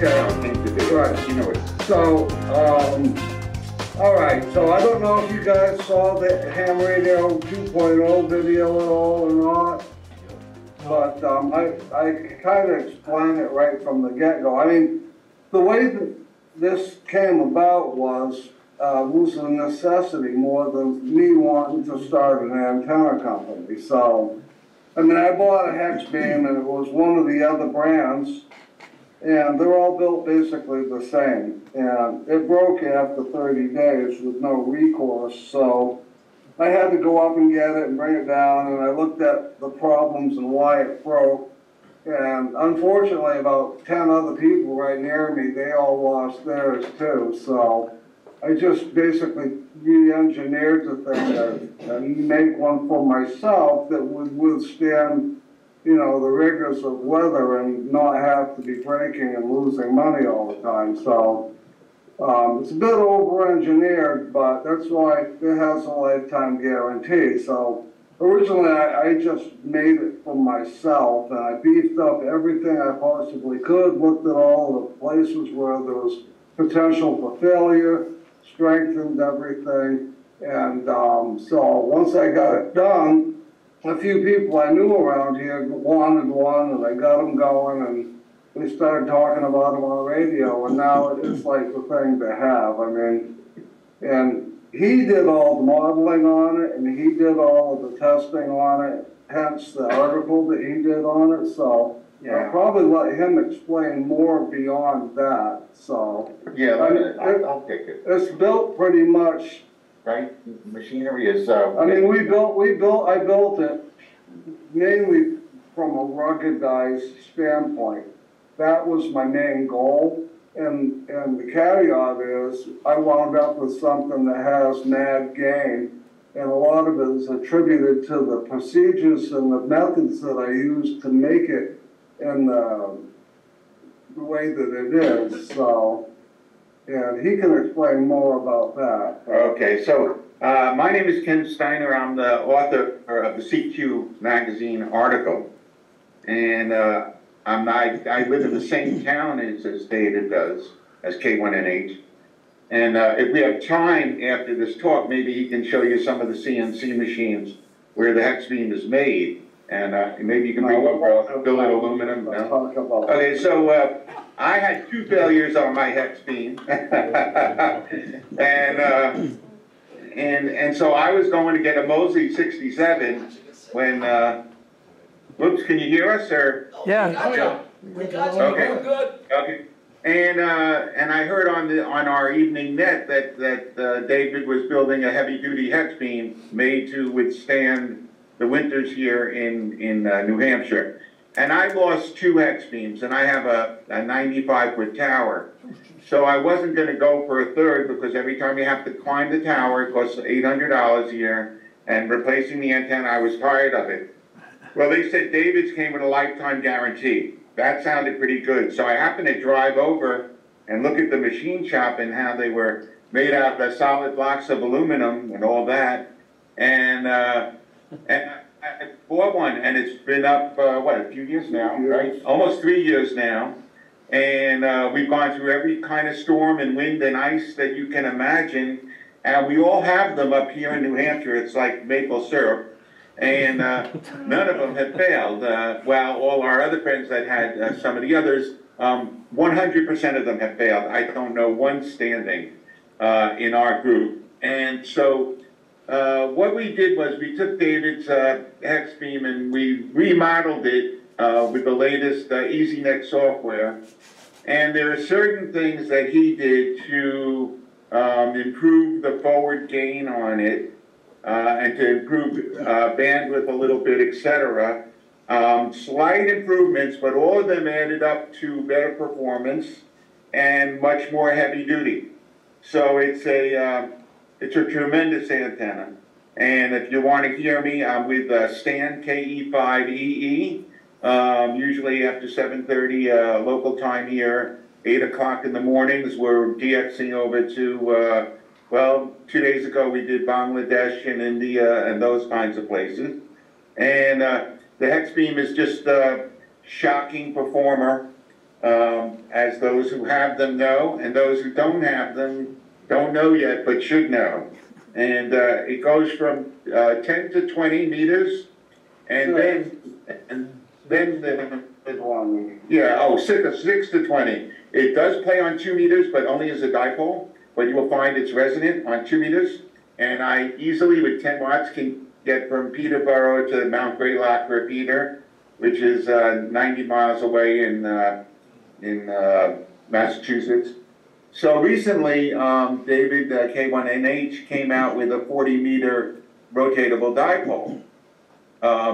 Okay. Thing to do. Right. You know it. So, all right, so I don't know if you guys saw the ham radio 2.0 video at all or not, but I kind of explained it right from the get-go. I mean, the way that this came about was a necessity more than me wanting to start an antenna company. So, I mean, I bought a Hexbeam and it was one of the other brands, and they're all built basically the same. And it broke after 30 days with no recourse, so I had to go up and get it and bring it down, and I looked at the problems and why it broke. And unfortunately, about 10 other people right near me, they all lost theirs too. So I just basically re-engineered the thing and make one for myself that would withstand, you know, the rigors of weather and not have to be breaking and losing money all the time. So it's a bit over-engineered, but that's why it has a lifetime guarantee. So originally I just made it for myself, and I beefed up everything I possibly could, looked at all the places where there was potential for failure, strengthened everything, and so once I got it done, a few people I knew around here wanted one, and I got them going, and we started talking about them on the radio, and now it's like the thing to have. I mean, and he did all the modeling on it, and he did all of the testing on it, hence the article that he did on it, so yeah. I'll probably let him explain more beyond that, so. Yeah, I'll take it. It's built pretty much. Right? Machinery is, I mean, I built it mainly from a ruggedized standpoint. That was my main goal, and the caveat is I wound up with something that has mad gain, and a lot of it is attributed to the procedures and the methods that I used to make it in the way that it is, so. And he can explain more about that. Okay, so my name is Ken Steiner. I'm the author of the CQ magazine article, and I live in the same town as David does, as K1NH. And if we have time after this talk, maybe he can show you some of the CNC machines where the Hexbeam is made, and maybe you can bring over billet aluminum. No? Okay, so. I had 2 failures on my Hexbeam, and so I was going to get a Mosley 67 when, whoops, can you hear us, or? Yeah. We got you. Okay. We're good. Okay. And I heard on our evening net that David was building a heavy-duty Hexbeam made to withstand the winters here in New Hampshire. And I lost 2 Hexbeams, and I have a 95-foot tower. So I wasn't going to go for a third, because every time you have to climb the tower, it costs $800 a year, and replacing the antenna, I was tired of it. Well, they said David's came with a lifetime guarantee. That sounded pretty good. So I happened to drive over and look at the machine shop and how they were made out of solid blocks of aluminum and all that. And I bought one, and it's been up, a few years now, right? Almost 3 years now. And we've gone through every kind of storm and wind and ice that you can imagine. And we all have them up here in New Hampshire. It's like maple syrup. And none of them have failed. While all our other friends that had some of the others, 100% of them have failed. I don't know one standing in our group. And so what we did was we took David's Hexbeam and we remodeled it with the latest EasyNet software. And there are certain things that he did to improve the forward gain on it and to improve bandwidth a little bit, etc. Slight improvements, but all of them added up to better performance and much more heavy duty. So it's a tremendous antenna. And if you want to hear me, I'm with Stan, KE5EE, usually after 7:30 local time here, 8 o'clock in the mornings. We're DXing over to, well, 2 days ago we did Bangladesh and India and those kinds of places. And the Hexbeam is just a shocking performer. as those who have them know, and those who don't have them don't know yet, but should know. And it goes from 10 to 20 meters, and then yeah, oh, 6 to 20. It does play on 2 meters, but only as a dipole, but you will find it's resonant on 2 meters. And I easily, with 10 watts, can get from Peterborough to Mount Greylock repeater, which is 90 miles away in Massachusetts. So recently, David K1NH came out with a 40-meter rotatable dipole.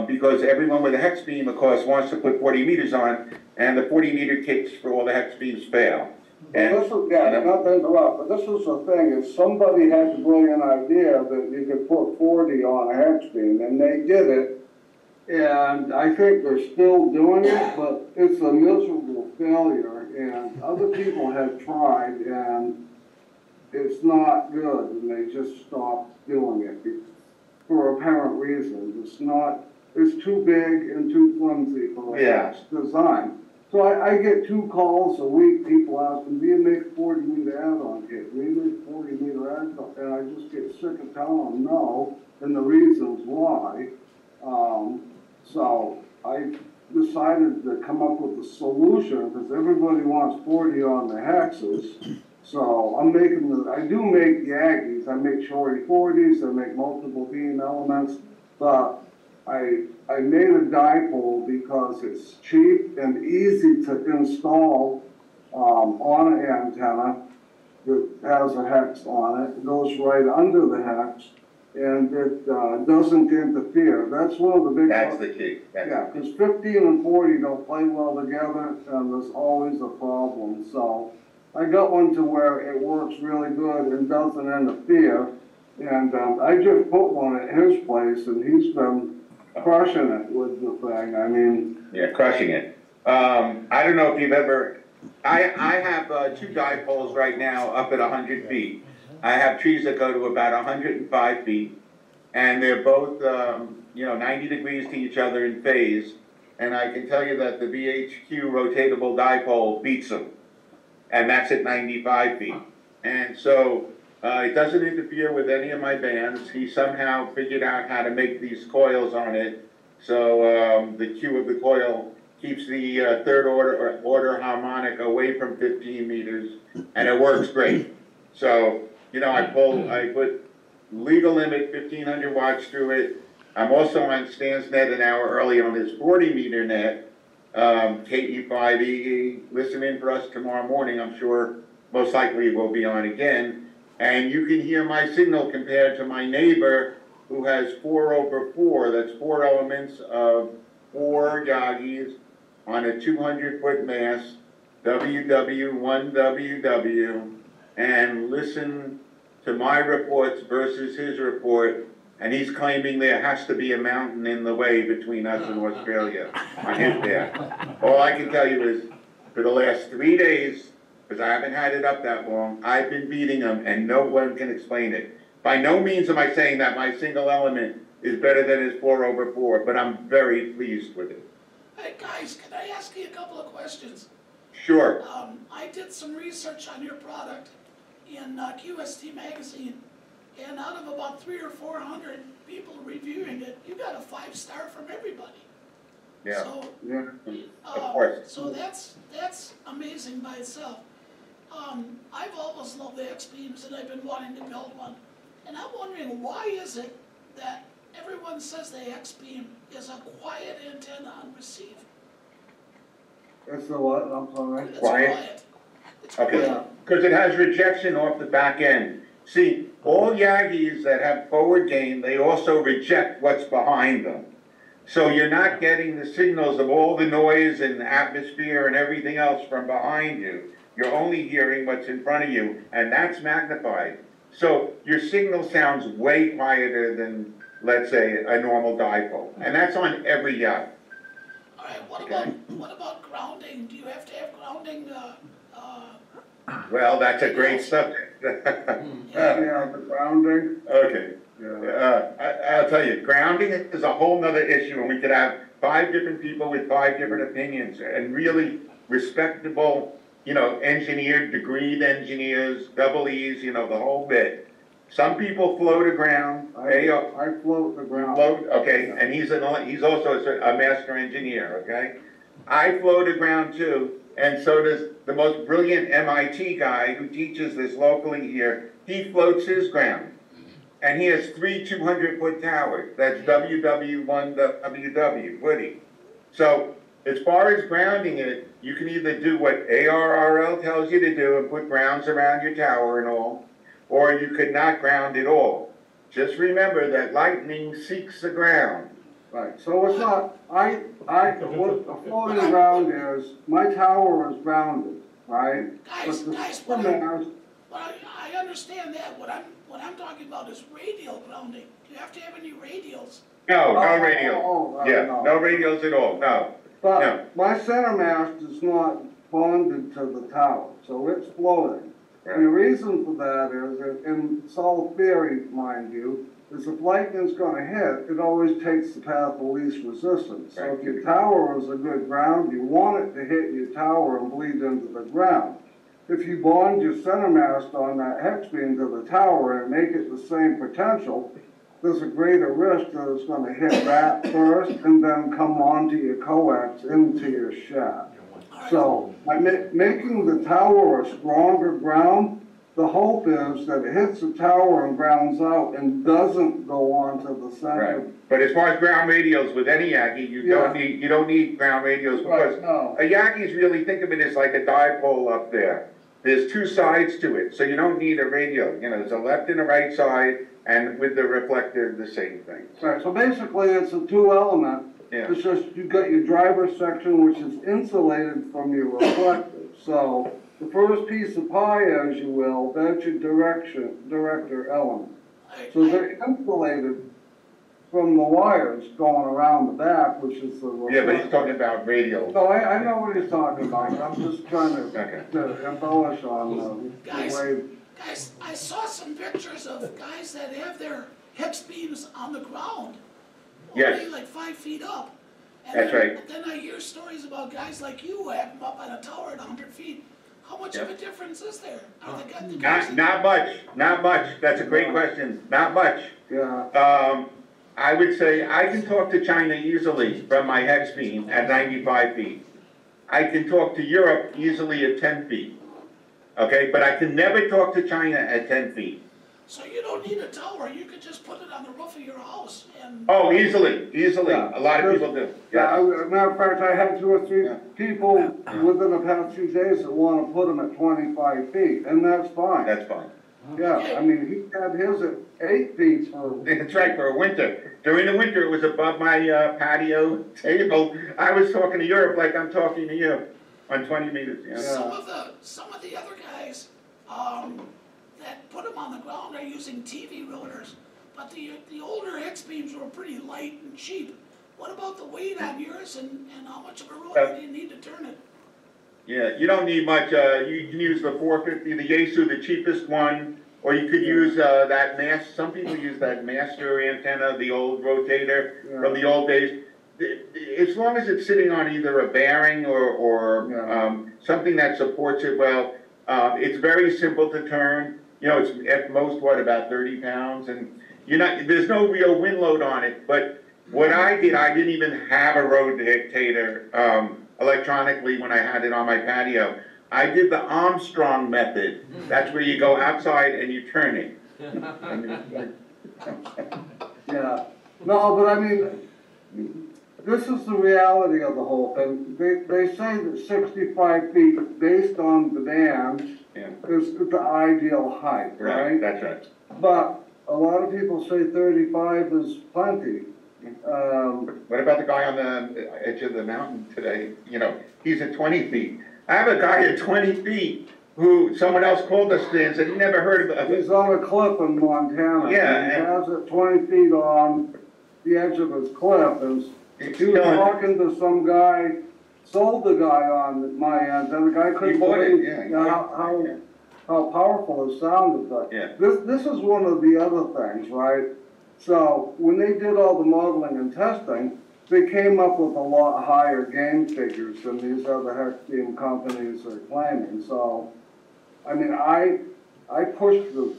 Because everyone with a Hexbeam, of course, wants to put 40 meters on, and the 40-meter kits for all the Hexbeams fail. And this was, yeah, not to interrupt, but this was the thing, is somebody had the brilliant idea that you could put 40 on a Hexbeam, and they did it, and I think they're still doing it, but it's a miserable failure, and other people have tried, and it's not good, and they just stopped doing it for apparent reasons. It's too big and too flimsy for its design. So I get 2 calls a week, people asking, do you make 40-meter add-on kit? Do you make 40-meter add-on? And I just get sick of telling them no, and the reasons why. So I decided to come up with a solution, because everybody wants 40 on the hexes. So I'm making I do make Yagis, I make shorty 40s, I make multiple beam elements, but I made a dipole because it's cheap and easy to install on an antenna that has a hex on it. It goes right under the hex, and it doesn't interfere. That's one of the big... That's the key. Yeah, because 15 and 40 don't play well together, and there's always a problem. So I got one to where it works really good and doesn't interfere. And I just put one at his place, and he's been crushing it with the thing. I mean... Yeah, crushing it. I don't know if you've ever... I have 2 dipoles right now up at 100 feet. I have trees that go to about 105 feet, and they're both, 90 degrees to each other in phase. And I can tell you that the VHQ rotatable dipole beats them. And that's at 95 feet. And so it doesn't interfere with any of my bands. He somehow figured out how to make these coils on it. So the Q of the coil keeps the third order harmonic away from 15 meters, and it works great. So, I put legal limit 1500 watts through it. I'm also on Stan's net an hour early on his 40-meter net. KE5EE, listen in for us tomorrow morning. I'm sure most likely we'll be on again. And you can hear my signal compared to my neighbor who has 4/4. That's 4 elements of 4 Yagis on a 200-foot mast, WW1WW, and listen to my reports versus his report. And he's claiming there has to be a mountain in the way between us and Australia on his dam. All I can tell you is, for the last 3 days, because I haven't had it up that long, I've been beating him, and no one can explain it. By no means am I saying that my single element is better than his 4/4, but I'm very pleased with it. Hey guys, can I ask you a couple of questions? Sure. I did some research on your product in QST magazine. And out of about 300 or 400 people reviewing it, you got a 5-star from everybody. Yeah. So, Yeah. Of course. So that's amazing by itself. I've always loved the Hexbeams, and I've been wanting to build one. And I'm wondering, why is it that everyone says the Hexbeam is a quiet antenna on receive? It's the what? I'm sorry. It's Quiet? It's Okay. quiet. Because it has rejection off the back end. See, all Yagis that have forward gain, they also reject what's behind them. So you're not getting the signals of all the noise and atmosphere and everything else from behind you. You're only hearing what's in front of you, and that's magnified. So your signal sounds way quieter than, let's say, a normal dipole. And that's on every Yag. All right, what about grounding? Do you have to have grounding? Well, that's a great subject. Yeah, the grounding. Okay. Yeah. I'll tell you, grounding is a whole nother issue, and we could have 5 different people with 5 different opinions. And really, respectable, you know, engineered, degreed engineers, double E's, you know, the whole bit. Some people float aground. I float the ground. Float, okay, and he's also a master engineer, okay? I float aground too, and so does the most brilliant MIT guy who teaches this locally here. He floats his ground. And he has 3 200-foot towers. That's WW1WW, Woody. So as far as grounding it, you can either do what ARRL tells you to do and put grounds around your tower and all, or you could not ground at all. Just remember that lightning seeks the ground. Right, so it's not, what a floating ground is, my tower is grounded, right? Guys, I understand that. What I'm talking about is radial grounding. Do you have to have any radials? No, no radial. No radials at all, no. But no. My center mast is not bonded to the tower, so it's floating. Right. And the reason for that is that in solid theory, mind you, is if lightning's going to hit, it always takes the path of least resistance. So if your tower is a good ground, you want it to hit your tower and bleed into the ground. If you bond your center mast on that hex beam to the tower and make it the same potential, there's a greater risk that it's going to hit that first and then come onto your coax into your shaft. So by making the tower a stronger ground, the hope is that it hits the tower and grounds out and doesn't go onto the center. Right. But as far as ground radials with any Yagi, you don't need ground radials because a Yagi's really, think of it as like a dipole up there. There's 2 sides to it, so you don't need a radial. You know, there's a left and a right side, and with the reflector, the same thing. Right, so basically it's a 2-element. Yeah. It's just you've got your driver section, which is insulated from your reflector. So the first piece of pie, as you will, that's your director element. So they're insulated from the wires going around the back, which is the reflector. Yeah, but he's talking about radial. No, I know what he's talking about. I'm just trying to embellish on the way. Guys, I saw some pictures of guys that have their hex beams on the ground. Only like 5 feet up. And that's right. But then I hear stories about guys like you who have them up on a tower at 100 feet. How much of a difference is there? Not much. Not much. That's a great question. Not much. Yeah. I would say I can talk to China easily from my hex beam at 95 feet. I can talk to Europe easily at 10 feet. Okay, but I can never talk to China at 10 feet. So you don't need a tower. You could just put it on the roof of your house. And oh, easily. Yeah. A lot of people do. Yeah, as a matter of fact, I had 2 or 3 people within the past few days that want to put them at 25 feet, and that's fine. That's fine. Yeah, I mean, he had his at 8 feet. That's right, for a winter. During the winter, it was above my patio table. I was talking to Europe like I'm talking to you on 20 meters. Yeah. Some of the other guys that put them on the ground are using TV rotors, but the older hex beams were pretty light and cheap. What about the weight on yours and how much of a rotor do you need to turn it? Yeah, you don't need much. You can use the 450, the Yaesu, the cheapest one, or you could use that some people use that master antenna, the old rotator from the old days. As long as it's sitting on either a bearing or something that supports it well, it's very simple to turn. You know, it's at most, about 30 pounds, and there's no real wind load on it. But what I didn't even have a rotator electronically when I had it on my patio. I did the Armstrong method. That's where you go outside and you turn it. Yeah. No, but I mean, this is the reality of the whole thing. They say that 65 feet, based on the bands, is the ideal height, right? That's right. But a lot of people say 35 is plenty. What about the guy on the edge of the mountain today? You know, he's at 20 feet. I have a guy at 20 feet who someone else called us today and said he never heard of it. He's on a cliff in Montana. Yeah. He has it 20 feet on the edge of his cliff. He was talking to some guy, sold the guy on my end, and the guy couldn't believe how powerful it sounded. But this is one of the other things, right? So when they did all the modeling and testing, they came up with a lot higher gain figures than these other Hexbeam companies are claiming. So, I mean, I pushed the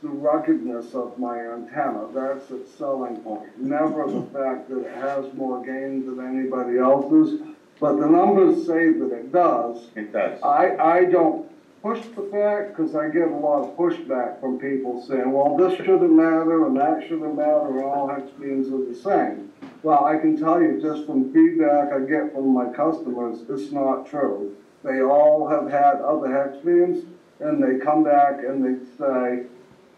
ruggedness of my antenna. That's its selling point. Never the fact that it has more gain than anybody else's, but the numbers say that it does. It does. I don't push the fact because I get a lot of pushback from people saying, well, this shouldn't matter and that shouldn't matter and all Hexbeams are the same. Well, I can tell you just from feedback I get from my customers, it's not true. They all have had other Hexbeams and they come back and they say,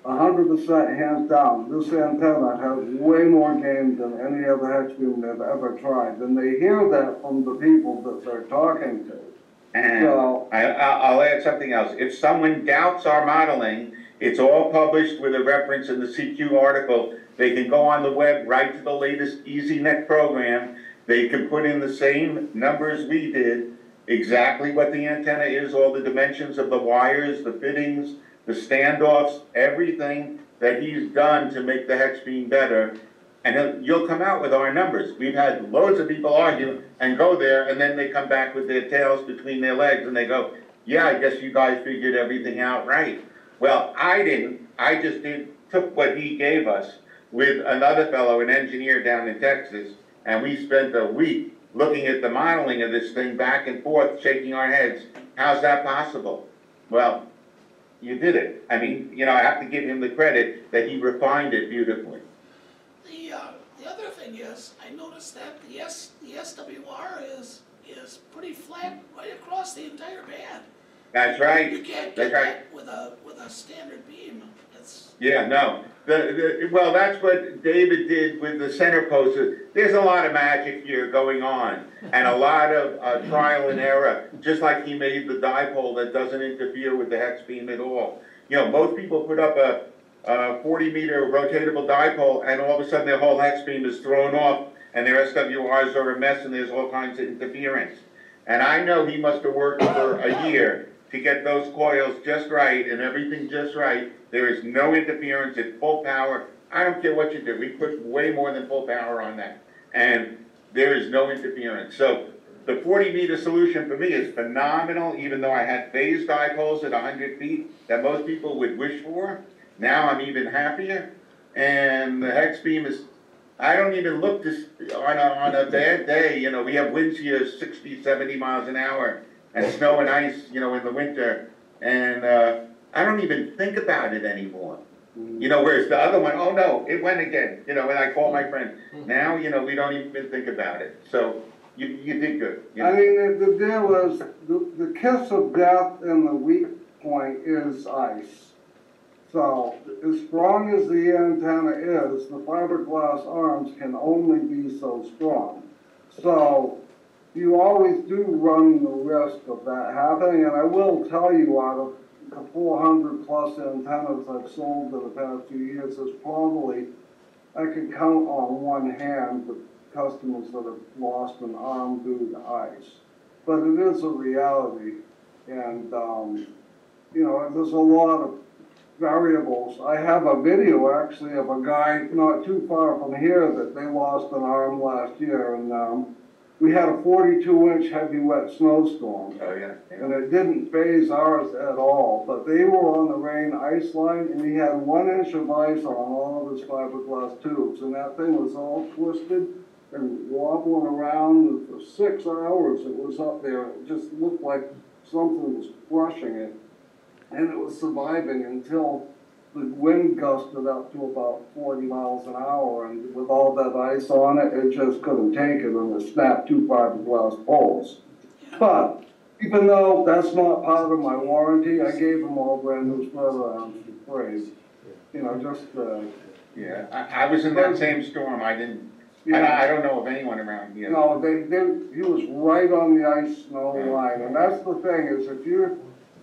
100% hands down, this antenna has way more gain than any other Hexbeam they've ever tried. And they hear that from the people that they're talking to. And So, I'll add something else. If someone doubts our modeling, it's all published with a reference in the CQ article. They can go on the web, right to the latest EasyNet program. They can put in the same numbers we did, exactly what the antenna is, all the dimensions of the wires, the fittings, the standoffs, everything that he's done to make the Hexbeam better. And you'll come out with our numbers. We've had loads of people argue and go there, and then they come back with their tails between their legs, and they go, yeah, I guess you guys figured everything out right. Well, I didn't. I just took what he gave us with another fellow, an engineer down in Texas, and we spent a week looking at the modeling of this thing back and forth, shaking our heads. How's that possible? Well, you did it. I mean, you know, I have to give him the credit that he refined it beautifully. The other thing is, I noticed that the SWR is pretty flat right across the entire band. That's right. You can't That's get right. that with a standard beam. It's Yeah, no. Well, that's what David did with the center post. There's a lot of magic here going on, and a lot of trial and error, just like he made the dipole that doesn't interfere with the Hexbeam at all. You know, most people put up a 40-meter rotatable dipole, and all of a sudden their whole Hexbeam is thrown off, and their SWRs are a mess, and there's all kinds of interference. And I know he must have worked for a year to get those coils just right and everything just right. There is no interference at full power. I don't care what you do. We put way more than full power on that. And there is no interference. So the 40-meter solution for me is phenomenal, even though I had phased dipoles at 100 feet that most people would wish for. Now I'm even happier. And the Hexbeam is, I don't even look this, on a bad day, you know, we have winds here 60, 70 miles an hour and snow and ice, you know, in the winter. And I don't even think about it anymore. You know, whereas the other one, oh no, it went again. You know, when I call my friend. Now, you know, we don't even think about it. So you did good. You know? I mean, the deal is, the kiss of death in the weak point is ice. So, as strong as the antenna is, the fiberglass arms can only be so strong. So, you always do run the risk of that happening, and I will tell you, out of the 400 plus antennas I've sold in the past few years, there's probably, I could count on one hand the customers that have lost an arm due to ice. But it is a reality, and you know, there's a lot of variables. I have a video actually of a guy not too far from here that they lost an arm last year, and we had a 42-inch heavy wet snowstorm. Oh, yeah. And it didn't phase ours at all, but they were on the rain ice line, and he had 1 inch of ice on all of his fiberglass tubes, and that thing was all twisted and wobbling around, and for 6 hours it was up there. It just looked like something was crushing it. And it was surviving until the wind gusted up to about 40 miles an hour, and with all that ice on it, it just couldn't take it, and it snapped 2 fiberglass poles. But even though that's not part of my warranty, I gave them all brand new spreader arms for free. You know, just yeah, I was in that same storm. I didn't. Yeah. I don't know of anyone around here. No, he was right on the ice snow line, and that's the thing is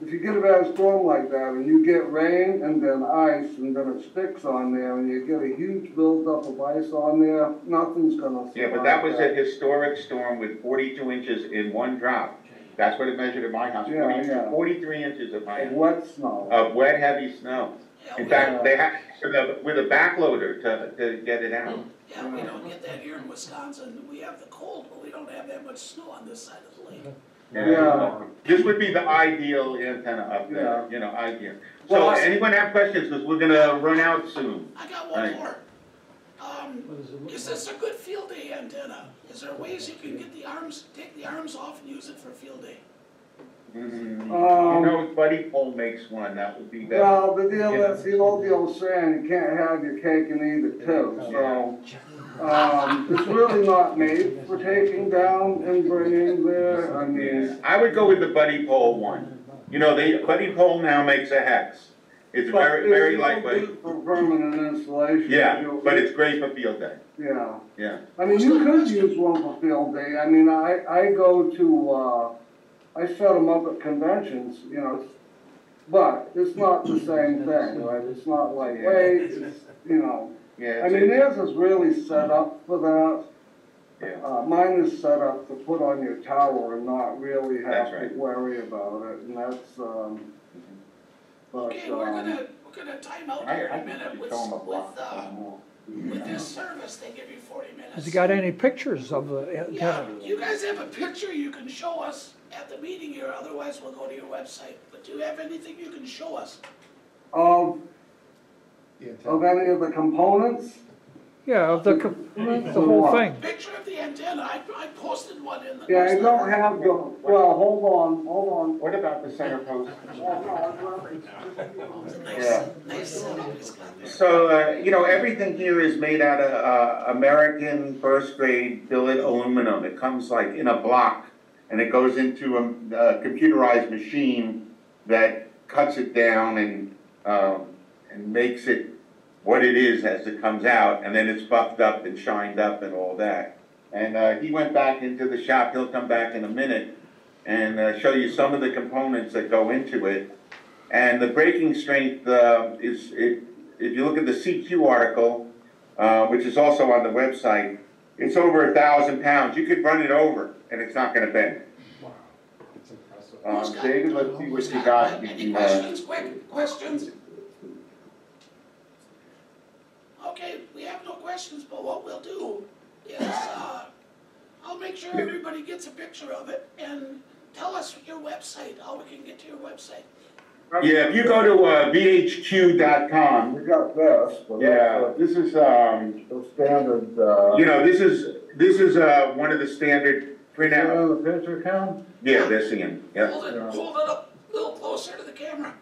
if you get a bad storm like that and you get rain and then ice and then it sticks on there and you get a huge buildup of ice on there, nothing's going to survive. Yeah, but that was a historic storm with 42 inches in one drop. That's what it measured at my house. Yeah, 43 inches of my wet snow. Of wet, heavy snow. Yeah, In fact, they have, with a backloader to get it out. Yeah, we don't get that here in Wisconsin. We have the cold, but we don't have that much snow on this side of the lake. Yeah. This would be the ideal antenna up there, you know, ideal. So Well, anyone have questions, because we're gonna run out soon. I got one more. Is this a good field day antenna? Is there ways you can get the arms, take the arms off and use it for field day? You know, Buddy Pole makes one, that would be better. Well, the deal is, the old deal saying, you can't have your cake and eat it too, so, it's really not made for taking down and bringing there, I mean. I would go with the Buddy Pole one. You know, Buddy Pole now makes a hex. It's very, very lightweight. It's no good for permanent installation. Yeah, but it's great for field day. Yeah. Yeah. I mean, you could use one for field day, I mean, I go to, I set them up at conventions, you know, but it's not the same thing, right? It's not lightweight, it's, you know. Yeah. I mean, theirs is really set up for that. Yeah. Mine is set up to put on your tower and not really have That's right. to worry about it, and that's, but, Okay, we're gonna time out here in a minute with this service, they give you 40 minutes. Has he got any pictures of the Yeah, antenna? you guys have a picture you can show us at the meeting here, otherwise we'll go to your website. But do you have anything you can show us? of any of the components, Yeah, of the whole thing. Picture of the antenna, I posted one in the. yeah, I don't have the, well, hold on. What about the center post? It's a nice setup he's got there. So, you know, everything here is made out of American first grade billet aluminum. It comes like in a block, and it goes into a computerized machine that cuts it down and makes it what it is as it comes out, and then it's buffed up and shined up and all that. And he went back into the shop. He'll come back in a minute and show you some of the components that go into it. And the breaking strength is, if you look at the CQ article, which is also on the website, it's over 1,000 pounds. You could run it over and it's not going to bend. Wow, that's impressive. David, let's see what you got. Any questions, quick questions? Okay, we have no questions, but what we'll do is, I'll make sure everybody gets a picture of it and tell us your website, how we can get to your website. Yeah, if you go to VHQ.com, We got this, but yeah, this is, the standard, you know, this is one of the standard printout. the picture count? Yeah, they're seeing, yeah, Hold it up a little closer to the camera.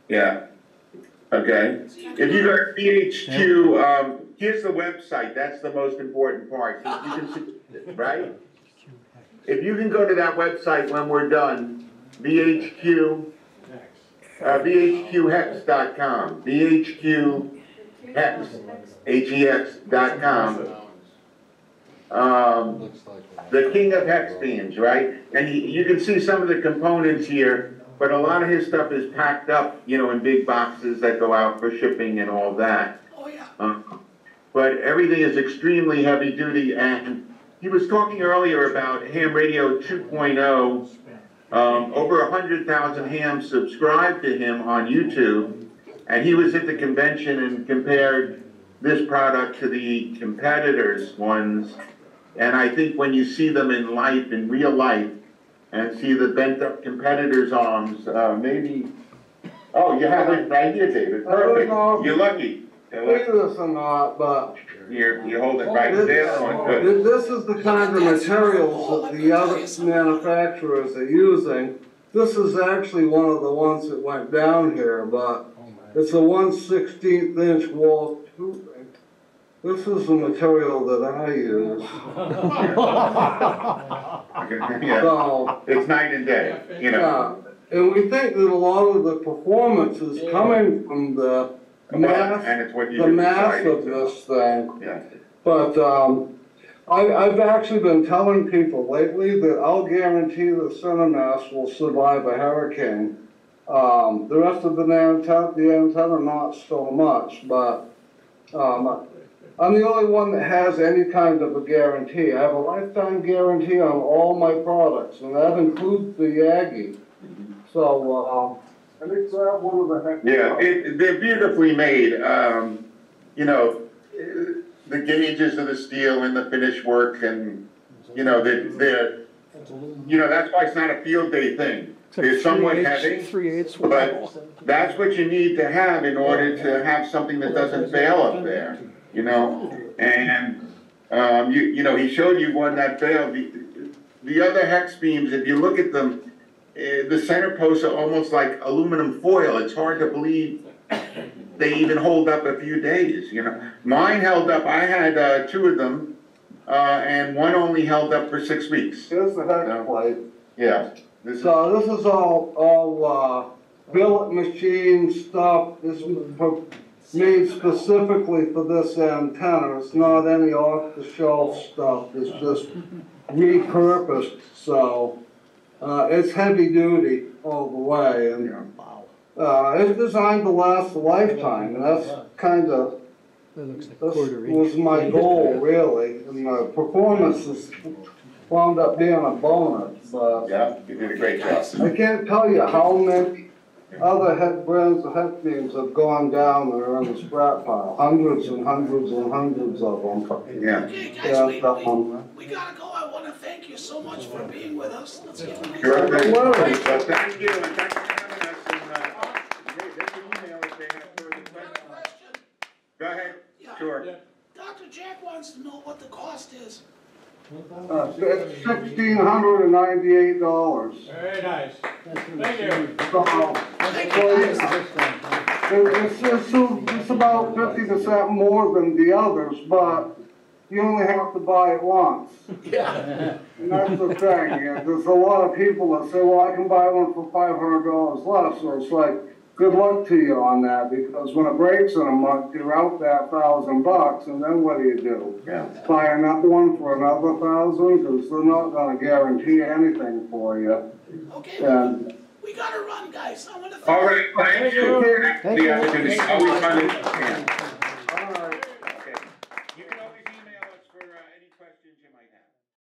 yeah. Okay. So you If can, you go to VHQ, here's the website, that's the most important part. You can see, right? If you can go to that website when we're done, VHQHEX.com, VHQHEX.com. The king of hex beams, right? And you can see some of the components here, but a lot of his stuff is packed up, you know, in big boxes that go out for shipping and all that. oh yeah, But everything is extremely heavy duty, and he was talking earlier about ham radio 2.0. Over 100,000 hams subscribed to him on YouTube, and he was at the convention and compared this product to the competitors' ones. And I think when you see them in life, in real life, and see the bent up competitors' arms, maybe, oh, you have it right here, David, perfect, you're lucky. Believe this or not, but You hold it right there, on good. this is the kind of materials that the other manufacturers are using. This is actually one of the ones that went down here, but it's a 1/16 inch wall tubing. This is the material that I use. Yeah, So, it's night and day, you know. yeah, and we think that a lot of the performance is coming from the mass, And it's what you the mass decide. of this thing. Yeah. But I've actually been telling people lately that I'll guarantee the center mass will survive a hurricane. The rest of the antenna not so much, but I'm the only one that has any kind of a guarantee. I have a lifetime guarantee on all my products, and that includes the Yagi. So I think so, one of the heck. Yeah, they're beautifully made. You know, the gauges of the steel and the finish work, and you know, you know, that's why it's not a field day thing. They're somewhat heavy, 3/8 but that's what you need to have in order to have something that doesn't fail up there. You know, and you know, he showed you one that failed. The other hex beams, if you look at them, the center posts are almost like aluminum foil. It's hard to believe they even hold up a few days, you know. Mine held up, I had 2 of them, and one only held up for 6 weeks. Here's the hex plate. Yeah. This is all billet machine stuff. This was made specifically for this antenna. It's not any off-the-shelf stuff. It's just repurposed, so it's heavy duty all the way, and it's designed to last a lifetime, and that's kind of was my goal, really. And the performance has wound up being a bonus, but Yeah, you did a great job. I can't tell you how many other brands of hex beams have gone down there in the scrap pile. Hundreds and hundreds and hundreds of them. Yeah. Okay, guys, Yeah, we that one. gotta go. I wanna thank you so much for being with us. Let's give them a Sure. Don't worry. So thank you, and thanks for having us. And they can email if they have further Got a questions. question? Go ahead. Yeah. Sure. Dr. Jack wants to know what the cost is. It's $1,698. Very nice. Thank you. It's about 50% more than the others, but you only have to buy it once. Yeah. And that's the thing, there's a lot of people that say, well, I can buy one for $500 less, so it's like, good luck to you on that, because when it breaks in a month, you're out that $1,000, and then what do? Yeah. Buy another one for another 1,000, because they're not gonna guarantee anything for you. Okay, And we gotta run, guys. I wanna thank All right, thank you. Thank The you. opportunity. Always fun to- yeah.